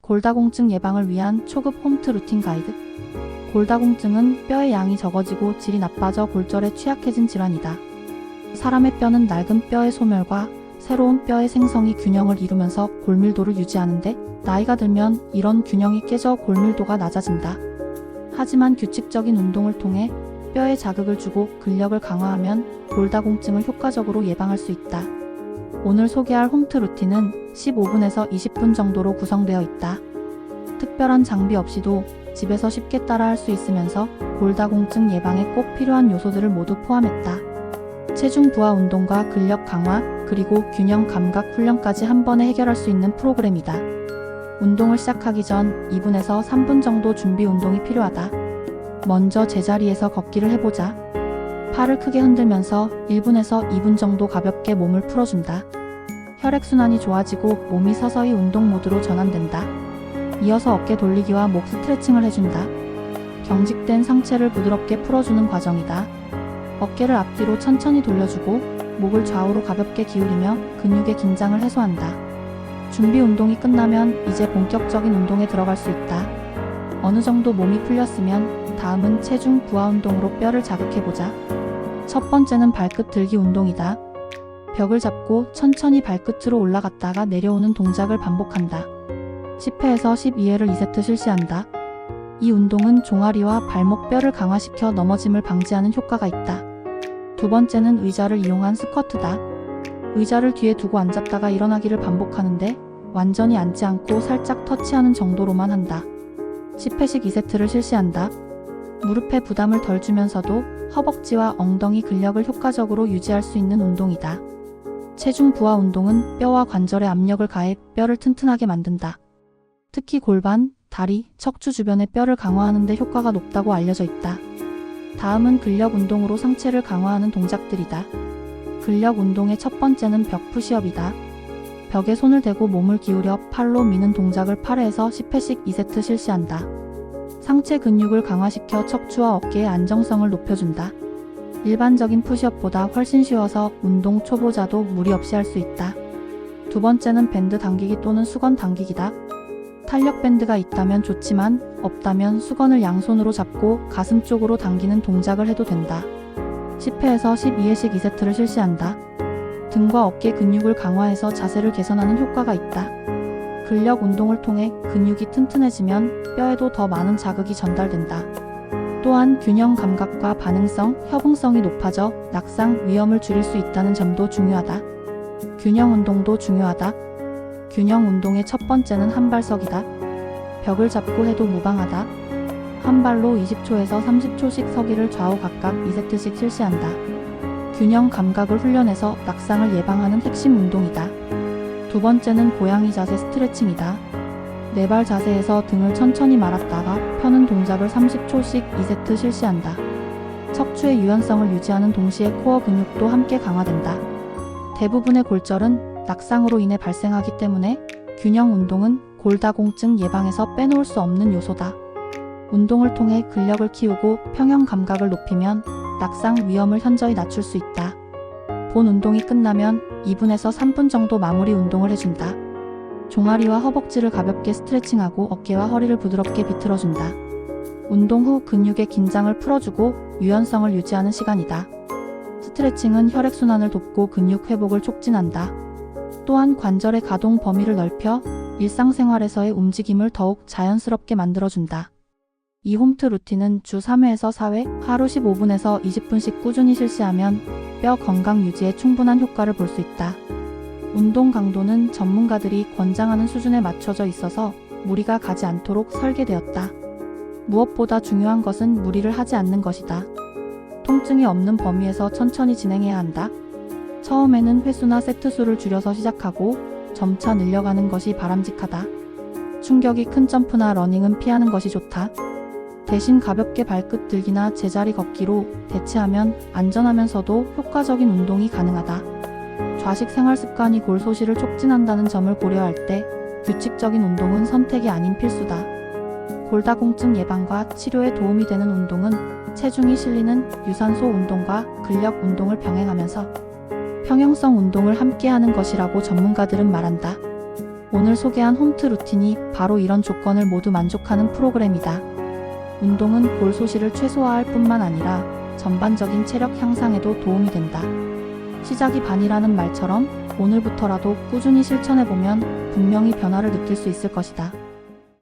골다공증 예방을 위한 초급 홈트 루틴 가이드. 골다공증은 뼈의 양이 적어지고 질이 나빠져 골절에 취약해진 질환이다. 사람의 뼈는 낡은 뼈의 소멸과 새로운 뼈의 생성이 균형을 이루면서 골밀도를 유지하는데, 나이가 들면 이런 균형이 깨져 골밀도가 낮아진다. 하지만 규칙적인 운동을 통해 뼈에 자극을 주고 근력을 강화하면 골다공증을 효과적으로 예방할 수 있다. 오늘 소개할 홈트 루틴은 15분에서 20분 정도로 구성되어 있다. 특별한 장비 없이도 집에서 쉽게 따라할 수 있으면서 골다공증 예방에 꼭 필요한 요소들을 모두 포함했다. 체중 부하 운동과 근력 강화, 그리고 균형 감각 훈련까지 한 번에 해결할 수 있는 프로그램이다. 운동을 시작하기 전 2분에서 3분 정도 준비 운동이 필요하다. 먼저 제자리에서 걷기를 해보자. 팔을 크게 흔들면서 1분에서 2분 정도 가볍게 몸을 풀어준다. 혈액순환이 좋아지고 몸이 서서히 운동 모드로 전환된다. 이어서 어깨 돌리기와 목 스트레칭을 해준다. 경직된 상체를 부드럽게 풀어주는 과정이다. 어깨를 앞뒤로 천천히 돌려주고 목을 좌우로 가볍게 기울이며 근육의 긴장을 해소한다. 준비 운동이 끝나면 이제 본격적인 운동에 들어갈 수 있다. 어느 정도 몸이 풀렸으면 다음은 체중 부하 운동으로 뼈를 자극해보자. 첫 번째는 발끝 들기 운동이다. 벽을 잡고 천천히 발끝으로 올라갔다가 내려오는 동작을 반복한다. 10회에서 12회를 2세트 실시한다. 이 운동은 종아리와 발목 뼈를 강화시켜 넘어짐을 방지하는 효과가 있다. 두 번째는 의자를 이용한 스쿼트다. 의자를 뒤에 두고 앉았다가 일어나기를 반복하는데, 완전히 앉지 않고 살짝 터치하는 정도로만 한다. 10회씩 2세트를 실시한다. 무릎에 부담을 덜 주면서도 허벅지와 엉덩이 근력을 효과적으로 유지할 수 있는 운동이다. 체중 부하 운동은 뼈와 관절에 압력을 가해 뼈를 튼튼하게 만든다. 특히 골반, 다리, 척추 주변의 뼈를 강화하는 데 효과가 높다고 알려져 있다. 다음은 근력 운동으로 상체를 강화하는 동작들이다. 근력 운동의 첫 번째는 벽 푸시업이다. 벽에 손을 대고 몸을 기울여 팔로 미는 동작을 8회에서 10회씩 2세트 실시한다. 상체 근육을 강화시켜 척추와 어깨의 안정성을 높여준다. 일반적인 푸시업보다 훨씬 쉬워서 운동 초보자도 무리 없이 할 수 있다. 두 번째는 밴드 당기기 또는 수건 당기기다. 탄력 밴드가 있다면 좋지만 없다면 수건을 양손으로 잡고 가슴 쪽으로 당기는 동작을 해도 된다. 10회에서 12회씩 2세트를 실시한다. 등과 어깨 근육을 강화해서 자세를 개선하는 효과가 있다. 근력 운동을 통해 근육이 튼튼해지면 뼈에도 더 많은 자극이 전달된다. 또한 균형 감각과 반응성, 협응성이 높아져 낙상 위험을 줄일 수 있다는 점도 중요하다. 균형 운동도 중요하다. 균형 운동의 첫 번째는 한발서기다. 벽을 잡고 해도 무방하다. 한 발로 20초에서 30초씩 서기를 좌우 각각 2세트씩 실시한다. 균형 감각을 훈련해서 낙상을 예방하는 핵심 운동이다. 두 번째는 고양이 자세 스트레칭이다. 네 발 자세에서 등을 천천히 말았다가 펴는 동작을 30초씩 2세트 실시한다. 척추의 유연성을 유지하는 동시에 코어 근육도 함께 강화된다. 대부분의 골절은 낙상으로 인해 발생하기 때문에 균형 운동은 골다공증 예방에서 빼놓을 수 없는 요소다. 운동을 통해 근력을 키우고 평형 감각을 높이면 낙상 위험을 현저히 낮출 수 있다. 본 운동이 끝나면 2분에서 3분 정도 마무리 운동을 해준다. 종아리와 허벅지를 가볍게 스트레칭하고 어깨와 허리를 부드럽게 비틀어준다. 운동 후 근육의 긴장을 풀어주고 유연성을 유지하는 시간이다. 스트레칭은 혈액순환을 돕고 근육 회복을 촉진한다. 또한 관절의 가동 범위를 넓혀 일상생활에서의 움직임을 더욱 자연스럽게 만들어준다. 이 홈트 루틴은 주 3회에서 4회, 하루 15분에서 20분씩 꾸준히 실시하면 뼈 건강 유지에 충분한 효과를 볼 수 있다. 운동 강도는 전문가들이 권장하는 수준에 맞춰져 있어서 무리가 가지 않도록 설계되었다. 무엇보다 중요한 것은 무리를 하지 않는 것이다. 통증이 없는 범위에서 천천히 진행해야 한다. 처음에는 횟수나 세트 수를 줄여서 시작하고 점차 늘려가는 것이 바람직하다. 충격이 큰 점프나 러닝은 피하는 것이 좋다. 대신 가볍게 발끝 들기나 제자리 걷기로 대체하면 안전하면서도 효과적인 운동이 가능하다. 좌식 생활 습관이 골 소실을 촉진한다는 점을 고려할 때 규칙적인 운동은 선택이 아닌 필수다. 골다공증 예방과 치료에 도움이 되는 운동은 체중이 실리는 유산소 운동과 근력 운동을 병행하면서 평형성 운동을 함께하는 것이라고 전문가들은 말한다. 오늘 소개한 홈트 루틴이 바로 이런 조건을 모두 만족하는 프로그램이다. 운동은 골 소실을 최소화할 뿐만 아니라 전반적인 체력 향상에도 도움이 된다. 시작이 반이라는 말처럼 오늘부터라도 꾸준히 실천해보면 분명히 변화를 느낄 수 있을 것이다.